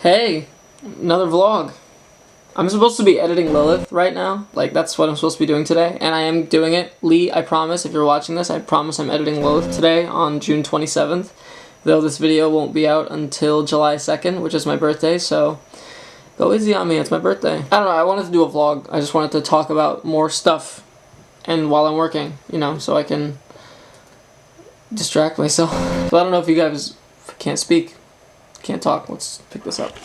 Hey, another vlog. I'm supposed to be editing Lilith right now. Like, that's what I'm supposed to be doing today, and I am doing it. Lee, I promise, if you're watching this, I promise I'm editing Lilith today on June 27th. Though this video won't be out until July 2nd, which is my birthday, so go easy on me, it's my birthday. I don't know, I wanted to do a vlog. I just wanted to talk about more stuff, and while I'm working, you know, so I can distract myself. But I don't know if you guys can't speak. Can't talk. Let's pick this up.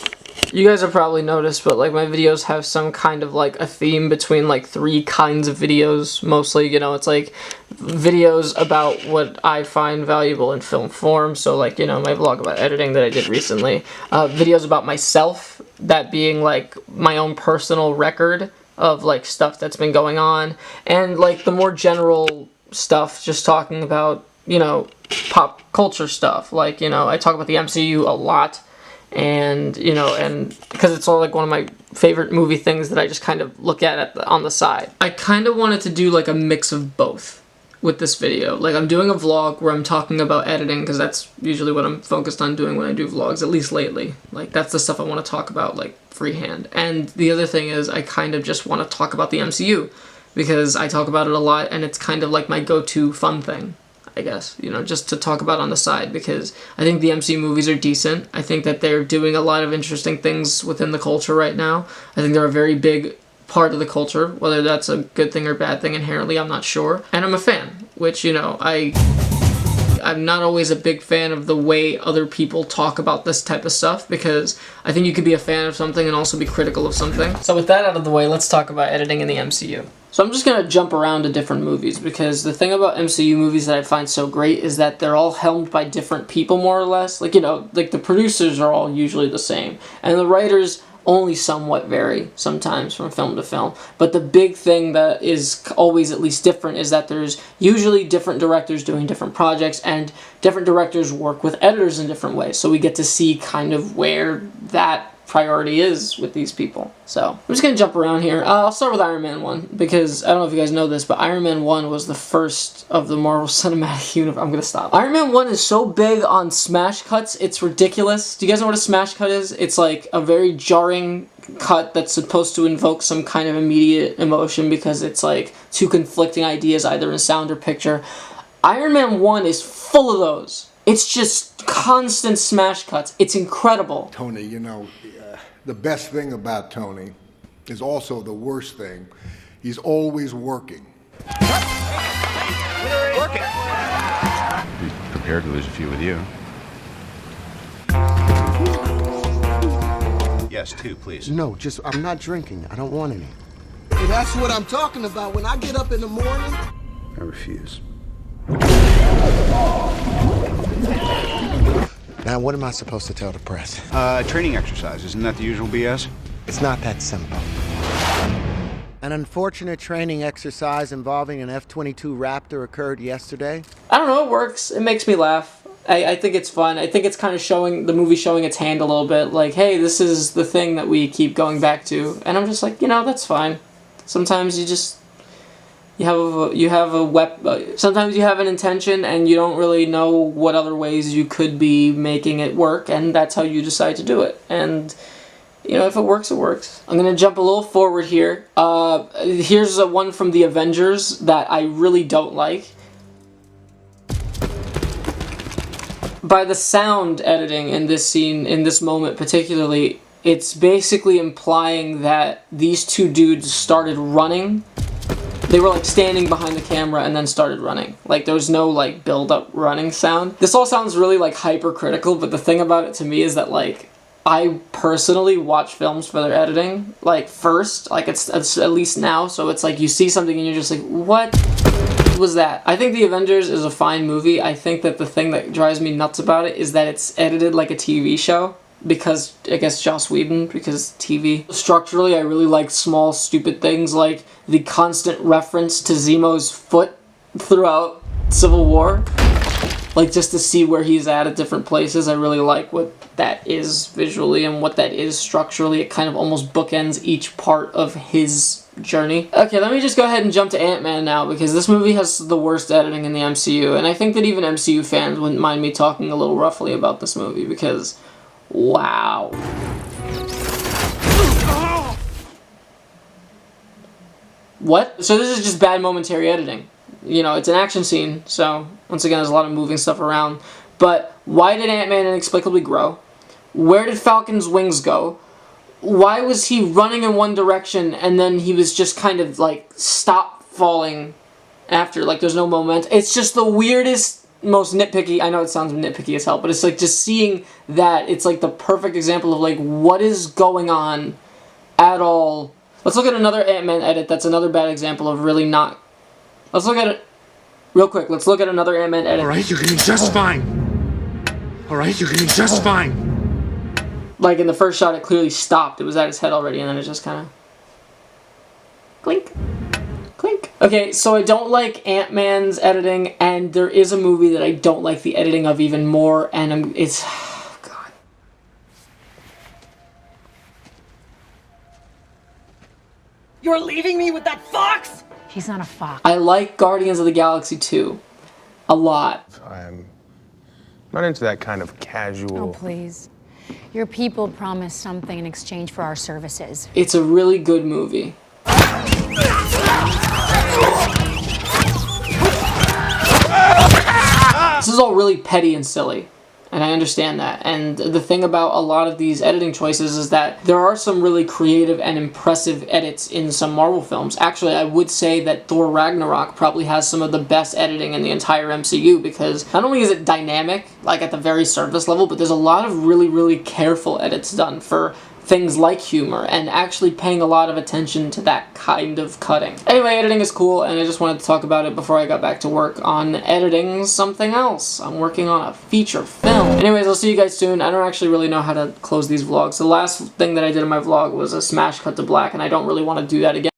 You guys have probably noticed, but like my videos have some kind of like a theme between like three kinds of videos. Mostly, you know, it's like videos about what I find valuable in film form. So like, you know, my vlog about editing that I did recently. Videos about myself, that being like my own personal record of like stuff that's been going on. And like the more general stuff, just talking about, you know, pop culture stuff. Like, you know, I talk about the MCU a lot, and, you know, and because it's all like one of my favorite movie things that I just kind of look at on the side. I kind of wanted to do like a mix of both with this video. Like, I'm doing a vlog where I'm talking about editing, because that's usually what I'm focused on doing when I do vlogs, at least lately. Like, that's the stuff I want to talk about, like, freehand. And the other thing is I kind of just want to talk about the MCU, because I talk about it a lot, and it's kind of like my go-to fun thing, I guess, you know, just to talk about on the side, because I think the MCU movies are decent. I think that they're doing a lot of interesting things within the culture right now. I think they're a very big part of the culture. Whether that's a good thing or bad thing inherently, I'm not sure. And I'm a fan, which, you know, I'm not always a big fan of the way other people talk about this type of stuff, because I think you could be a fan of something and also be critical of something. So with that out of the way, let's talk about editing in the MCU. So I'm just gonna jump around to different movies, because the thing about MCU movies that I find so great is that they're all helmed by different people, more or less. Like, you know, like the producers are all usually the same, and the writers only somewhat vary sometimes from film to film. But the big thing that is always at least different is that there's usually different directors doing different projects, and different directors work with editors in different ways. So we get to see kind of where that priority is with these people. So I'm just gonna jump around here. I'll start with Iron Man 1, because I don't know if you guys know this, but Iron Man 1 was the first of the Marvel Cinematic Universe. I'm gonna stop. Iron Man 1 is so big on smash cuts, it's ridiculous. Do you guys know what a smash cut is? It's like a very jarring cut that's supposed to invoke some kind of immediate emotion, because it's like two conflicting ideas either in sound or picture. Iron Man 1 is full of those. It's just constant smash cuts. It's incredible. Tony, you know, the best thing about Tony is also the worst thing. He's always working. Working. Be prepared to lose a few with you. Yes, two, please. No, just, I'm not drinking. I don't want any. Hey, that's what I'm talking about. When I get up in the morning, I refuse. Now, what am I supposed to tell the press? Training exercise. Isn't that the usual BS? It's not that simple. An unfortunate training exercise involving an F-22 Raptor occurred yesterday. I don't know, it works. It makes me laugh. I think it's fun. I think it's kind of showing, the movie showing its hand a little bit. Like, hey, this is the thing that we keep going back to. And I'm just like, you know, that's fine. Sometimes you just, sometimes you have an intention and you don't really know what other ways you could be making it work, and that's how you decide to do it. And, you know, if it works, it works. I'm gonna jump a little forward here. Here's one from the Avengers that I really don't like. By the sound editing in this scene, in this moment particularly, it's basically implying that these two dudes started running. They were like standing behind the camera and then started running. Like, there was no like build-up running sound. This all sounds really like hypercritical, but the thing about it to me is that like I personally watch films for their editing like first. Like it's at least now, so it's like you see something and you're just like, what was that? I think The Avengers is a fine movie. I think that the thing that drives me nuts about it is that it's edited like a TV show. Because, I guess, Joss Whedon, because TV. Structurally, I really like small, stupid things like the constant reference to Zemo's foot throughout Civil War. Like, just to see where he's at different places, I really like what that is visually and what that is structurally. It kind of almost bookends each part of his journey. Okay, let me just go ahead and jump to Ant-Man now, because this movie has the worst editing in the MCU, and I think that even MCU fans wouldn't mind me talking a little roughly about this movie, because wow. what? So this is just bad momentary editing. You know, it's an action scene, so once again, there's a lot of moving stuff around. But why did Ant-Man inexplicably grow? Where did Falcon's wings go? Why was he running in one direction and then he was just kind of like stop falling after? Like there's no momentum. It's just the weirdest, most nitpicky. I know it sounds nitpicky as hell, but it's like just seeing that. It's like the perfect example of like what is going on at all. Let's look at another Ant-Man edit. That's another bad example of really not. Let's look at it real quick. Let's look at another Ant-Man edit. All right, you're gonna be just fine. All right, you're gonna be just fine. Like in the first shot, it clearly stopped. It was at his head already, and then it just kind of clink, clink. Okay, so I don't like Ant-Man's editing, and there is a movie that I don't like the editing of even more, and it's God. You're leaving me with that fox? He's not a fox. I like Guardians of the Galaxy 2 a lot. I'm not into that kind of casual. Oh, please. Your people promised something in exchange for our services. It's a really good movie. This is all really petty and silly, and I understand that. And the thing about a lot of these editing choices is that there are some really creative and impressive edits in some Marvel films. Actually, I would say that Thor Ragnarok probably has some of the best editing in the entire MCU, because not only is it dynamic, like at the very surface level, but there's a lot of really, really careful edits done for things like humor and actually paying a lot of attention to that kind of cutting. Anyway, editing is cool, and I just wanted to talk about it before I got back to work on editing something else. I'm working on a feature film. Anyways, I'll see you guys soon. I don't actually really know how to close these vlogs. The last thing that I did in my vlog was a smash cut to black, and I don't really want to do that again.